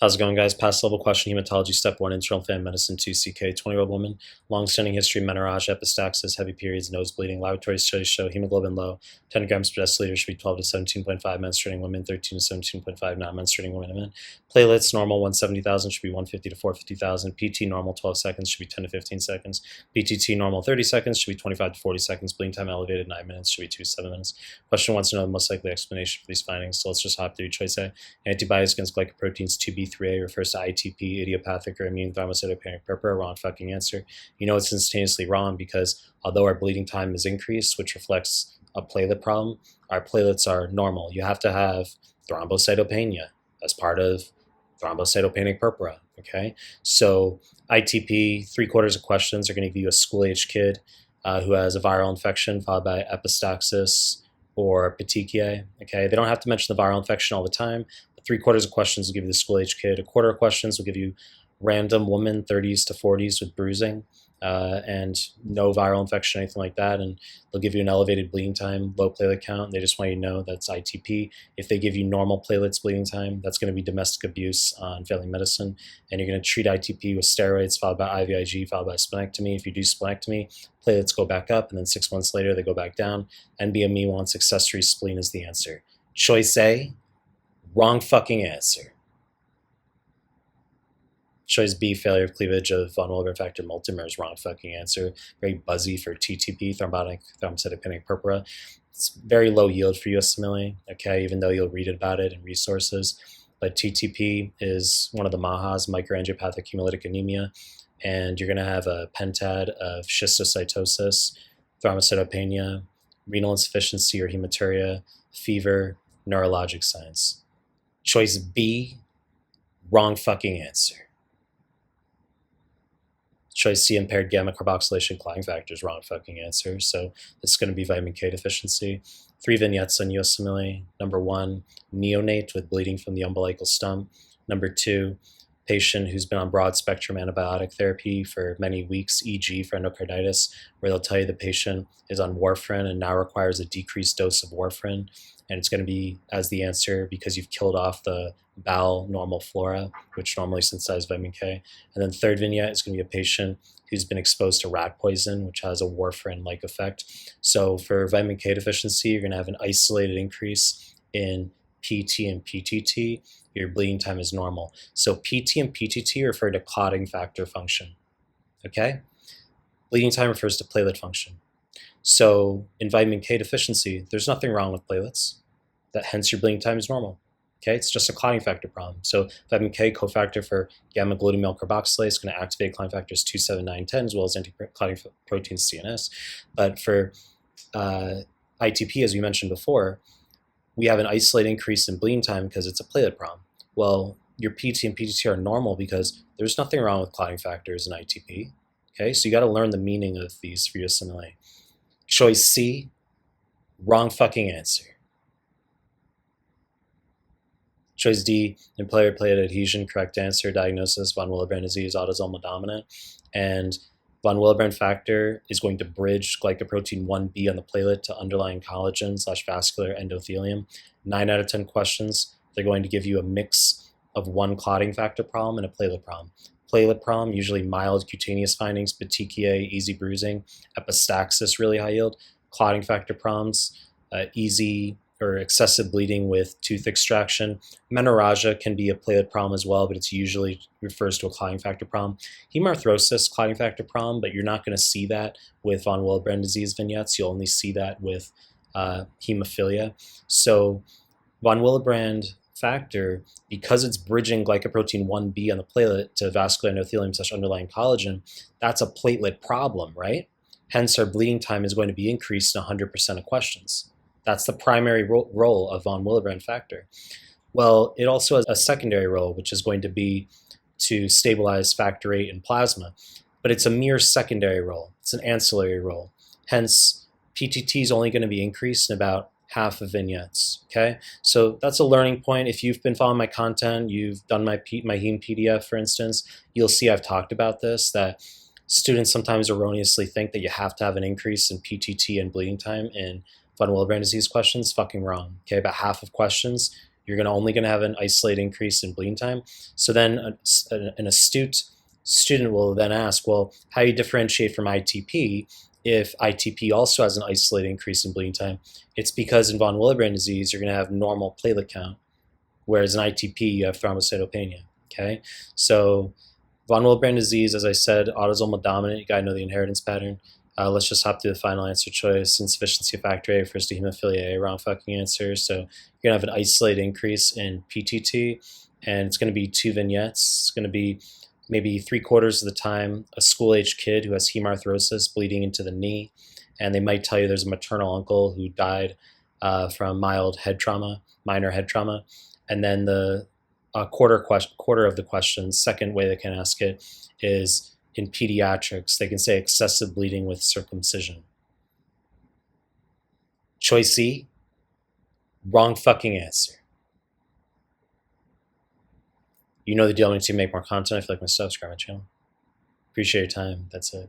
How's it going, guys? Past level question, hematology, step 1, internal family medicine, 2 CK, 20-year-old woman, long-standing history, menorrhagia, epistaxis, heavy periods, nose bleeding, laboratory studies show hemoglobin low, 10 grams per deciliter should be 12 to 17.5, menstruating women, 13 to 17.5, not menstruating women. Platelets, normal, 170,000 should be 150 to 450,000. PT, normal, 12 seconds should be 10 to 15 seconds. PTT, normal, 30 seconds should be 25 to 40 seconds. Bleeding time elevated, 9 minutes should be 2 to 7 minutes. Question wants to know the most likely explanation for these findings, so let's just hop through choice A. Antibodies against glycoproteins 2B3A refers to ITP, idiopathic or immune thrombocytopenic purpura. Wrong fucking answer. You know it's instantaneously wrong because although our bleeding time is increased, which reflects a platelet problem, our platelets are normal. You have to have thrombocytopenia as part of thrombocytopenic purpura. Okay, so ITP, 3/4 of questions are going to give you a school-age kid who has a viral infection followed by epistaxis or petechiae. Okay, they don't have to mention the viral infection all the time. 3/4 of questions will give you the school-age kid. A quarter of questions will give you random woman, 30s to 40s with bruising and no viral infection, anything like that. And they'll give you an elevated bleeding time, low platelet count. They just want you to know that's ITP. If they give you normal platelets bleeding time, that's going to be domestic abuse on family medicine. And you're going to treat ITP with steroids, followed by IVIG, followed by splenectomy. If you do splenectomy, platelets go back up, and then 6 months later, they go back down. NBME wants accessory spleen is the answer. Choice A, wrong fucking answer. Choice B, failure of cleavage of von Willebrand factor multimers. Wrong fucking answer. Very buzzy for TTP, thrombotic thrombocytopenic purpura. It's very low yield for USMLE, okay, even though you'll read about it in resources. But TTP is one of the MAHAs, microangiopathic hemolytic anemia, and you're going to have a pentad of schistocytosis, thrombocytopenia, renal insufficiency or hematuria, fever, neurologic signs. Choice B, wrong fucking answer. Choice C, impaired gamma carboxylation clotting factors. Wrong fucking answer. So it's going to be vitamin K deficiency. 3 vignettes on USMLE. Number 1, neonate with bleeding from the umbilical stump. Number 2, patient who's been on broad spectrum antibiotic therapy for many weeks, e.g. for endocarditis, where they'll tell you the patient is on warfarin and now requires a decreased dose of warfarin. And it's going to be as the answer because you've killed off the bowel normal flora, which normally synthesize vitamin K. And then third vignette is going to be a patient who's been exposed to rat poison, which has a warfarin-like effect. So for vitamin K deficiency, you're going to have an isolated increase in PT and PTT. Your bleeding time is normal. So PT and PTT refer to clotting factor function. Okay? Bleeding time refers to platelet function. So in vitamin K deficiency, there's nothing wrong with platelets. Hence your bleeding time is normal. Okay, it's just a clotting factor problem. So vitamin K, cofactor for gamma glutamyl carboxylase, is going to activate clotting factors 2, 7, 9, 10, as well as anti-clotting proteins CNS. But for ITP, as we mentioned before, we have an isolated increase in bleeding time because it's a platelet problem. Well, your PT and PTT are normal because there's nothing wrong with clotting factors in ITP. Okay, so you got to learn the meaning of these for USMLE. Choice C, wrong fucking answer. Choice D, impaired platelet adhesion, correct answer. Diagnosis, von Willebrand disease, autosomal dominant. And von Willebrand factor is going to bridge glycoprotein 1B on the platelet to underlying collagen/vascular endothelium. 9 out of 10 questions, they're going to give you a mix of one clotting factor problem and a platelet problem. Platelet problem, usually mild cutaneous findings, petechiae, easy bruising, epistaxis, really high yield. Clotting factor problems, easy or excessive bleeding with tooth extraction. Menorrhagia can be a platelet problem as well, but it's usually refers to a clotting factor problem. Hemarthrosis, clotting factor problem, but you're not going to see that with von Willebrand disease vignettes. You'll only see that with hemophilia. So von Willebrand factor, because it's bridging glycoprotein 1B on the platelet to vascular endothelium/underlying collagen, that's a platelet problem, right? Hence, our bleeding time is going to be increased in 100% of questions. That's the primary role of von Willebrand factor. Well, it also has a secondary role, which is going to be to stabilize factor VIII in plasma, but it's a mere secondary role. It's an ancillary role. Hence, PTT is only going to be increased in about half of vignettes, okay? So that's a learning point. If you've been following my content, you've done my heme PDF, for instance, you'll see I've talked about this, that students sometimes erroneously think that you have to have an increase in PTT and bleeding time in von Willebrand disease questions. Fucking wrong, okay? About half of questions, you're only going to have an isolated increase in bleeding time. So then an astute student will then ask, well, how do you differentiate from ITP if ITP also has an isolated increase in bleeding time? It's because in von Willebrand disease, you're going to have normal platelet count, whereas in ITP, you have thrombocytopenia. Okay, so von Willebrand disease, as I said, autosomal dominant. You got to know the inheritance pattern. Let's just hop through the final answer choice. Insufficiency of factor A refers to hemophilia A. Wrong fucking answer. So you're going to have an isolated increase in PTT, and it's going to be 2 vignettes. It's going to be maybe 3/4 of the time a school-age kid who has hemarthrosis bleeding into the knee, and they might tell you there's a maternal uncle who died from mild head trauma, minor head trauma. And then the quarter of the question, second way they can ask it is in pediatrics. They can say excessive bleeding with circumcision. Choice C, wrong fucking answer. You know the deal. I need to make more content. I feel like my stuff. Subscribe my channel. Appreciate your time. That's it.